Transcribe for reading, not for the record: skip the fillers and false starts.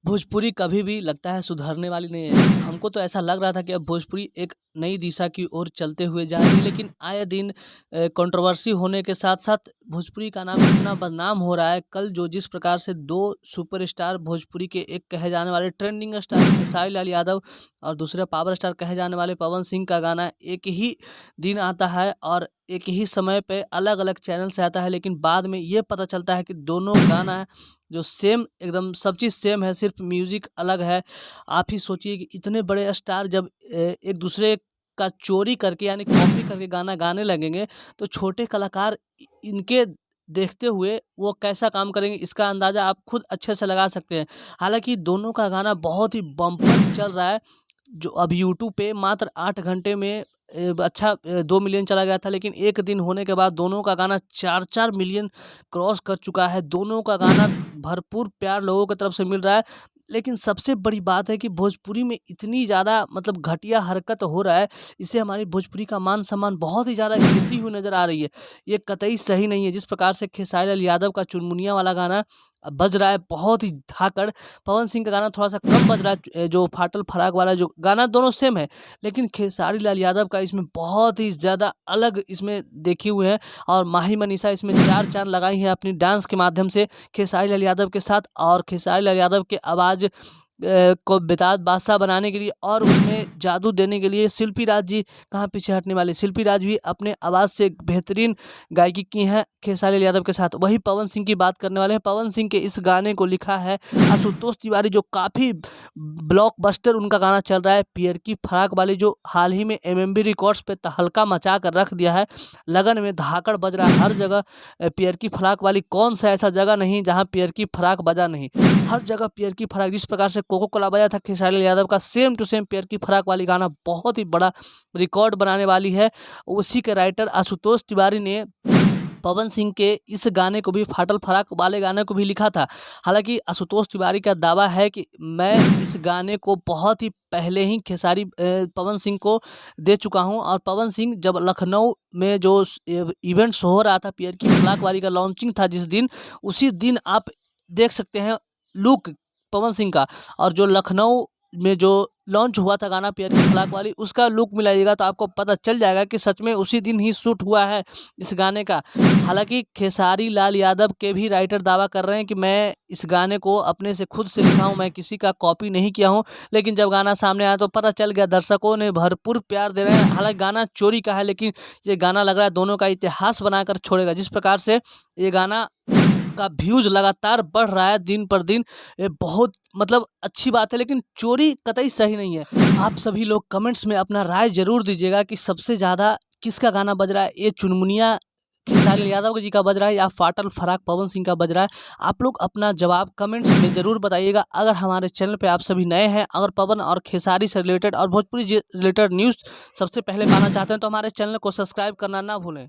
भोजपुरी कभी भी लगता है सुधरने वाली नहीं है। हमको तो ऐसा लग रहा था कि अब भोजपुरी एक नई दिशा की ओर चलते हुए जा रही है, लेकिन आए दिन कंट्रोवर्सी होने के साथ-साथ भोजपुरी का नाम इतना बदनाम हो रहा है। कल जो जिस प्रकार से 2 सुपरस्टार भोजपुरी के एक कहे जाने वाले ट्रेंडिंग स्टार खेसारी लाल यादव और दूसरे पावर स्टार कहे जाने वाले पवन सिंह का गाना एक ही दिन आता है और एक ही समय पे अलग-अलग चैनल से आता है, लेकिन बाद में ये पता चलता है कि दोनों गाना जो सेम एकदम सब चीज़ सेम है, सिर्फ़ म्यूज़िक अलग है। आप ही सोचिए कि इतने बड़े स्टार जब एक दूसरे का चोरी करके यानी कॉपी करके गाना गाने लगेंगे, तो छोटे कलाकार इनके देखते हुए वो कैसा काम करेंगे, इसका अंदाज़ा आप खुद अच्छे से लगा सकते हैं। हालाँकि दोनों का गाना बहुत ही बम्पर चल रहा है, जो अब यूट्यूब पे मात्र 8 घंटे में 2 मिलियन चला गया था, लेकिन एक दिन होने के बाद दोनों का गाना 4-4 मिलियन क्रॉस कर चुका है। दोनों का गाना भरपूर प्यार लोगों की तरफ से मिल रहा है। लेकिन सबसे बड़ी बात है कि भोजपुरी में इतनी ज़्यादा मतलब घटिया हरकत हो रहा है, इससे हमारी भोजपुरी का मान-सम्मान बहुत ही ज़्यादा गिरती हुई नज़र आ रही है। ये कतई सही नहीं है। जिस प्रकार से खेसारी लाल यादव का चुनमुनिया वाला गाना बज रहा है बहुत ही धाकड़, पवन सिंह का गाना थोड़ा-सा कम बज रहा है, जो फाटल फराक वाला जो गाना दोनों सेम है, लेकिन खेसारी लाल यादव का इसमें बहुत ही ज़्यादा अलग इसमें देखे हुए हैं और माही मनीषा इसमें 4 चाँद लगाई हैं अपनी डांस के माध्यम से खेसारी लाल यादव के साथ और खेसारी लाल यादव के आवाज़ को बेताज बादशाह बनाने के लिए और उसमें जादू देने के लिए शिल्पी राज जी कहाँ पीछे हटने वाले। शिल्पी राज भी अपने आवाज़ से बेहतरीन गायकी की हैं खेसारी लाल यादव के साथ। वही पवन सिंह की बात करने वाले हैं। पवन सिंह के इस गाने को लिखा है आशुतोष तिवारी, जो काफ़ी ब्लॉकबस्टर उनका गाना चल रहा है। पियर की फराक वाली जो हाल ही में एमएमबी रिकॉर्ड्स पे तहलका मचा कर रख दिया है। लगन में धाकड़ बज रहा है हर जगह। पियर की फराक वाली कौन सा ऐसा जगह नहीं जहाँ पियर की फराक बजा नहीं। हर जगह पियर की फराक, जिस प्रकार से कोको कोला बजा था खेसारी लाल यादव का, सेम टू सेम पियर की फराक वाली गाना बहुत ही बड़ा रिकॉर्ड बनाने वाली है। उसी के राइटर आशुतोष तिवारी ने पवन सिंह के इस गाने को भी फाटल फराक वाले गाने को भी लिखा था। हालाँकि आशुतोष तिवारी का दावा है कि मैं इस गाने को बहुत ही पहले ही पवन सिंह को दे चुका हूँ और पवन सिंह जब लखनऊ में जो इवेंट्स हो रहा था, पियर की फराक वाली का लॉन्चिंग था जिस दिन, उसी दिन आप देख सकते हैं लुक पवन सिंह का, और जो लखनऊ में जो लॉन्च हुआ था गाना पियर की फराक वाली, उसका लुक मिलाइएगा तो आपको पता चल जाएगा कि सच में उसी दिन ही शूट हुआ है इस गाने का। हालाँकि खेसारी लाल यादव के भी राइटर दावा कर रहे हैं कि मैं इस गाने को अपने से खुद से लिखा हूँ, मैं किसी का कॉपी नहीं किया हूँ। लेकिन जब गाना सामने आया तो पता चल गया, दर्शकों ने भरपूर प्यार दे रहे हैं। हालाँकि गाना चोरी का है, लेकिन ये गाना लग रहा है दोनों का इतिहास बनाकर छोड़ेगा। जिस प्रकार से ये गाना का व्यूज़ लगातार बढ़ रहा है दिन पर दिन, ये बहुत मतलब अच्छी बात है, लेकिन चोरी कतई सही नहीं है। आप सभी लोग कमेंट्स में अपना राय ज़रूर दीजिएगा कि सबसे ज़्यादा किसका गाना बज रहा है, ये चुनमुनिया खेसारी लाल यादव जी का बज रहा है या फाटल फराक पवन सिंह का बज रहा है। आप लोग अपना जवाब कमेंट्स में ज़रूर बताइएगा। अगर हमारे चैनल पे आप सभी नए हैं, अगर पवन और खेसारी से रिलेटेड और भोजपुरी रिलेटेड न्यूज़ सबसे पहले पाना चाहते हैं तो हमारे चैनल को सब्सक्राइब करना ना भूलें।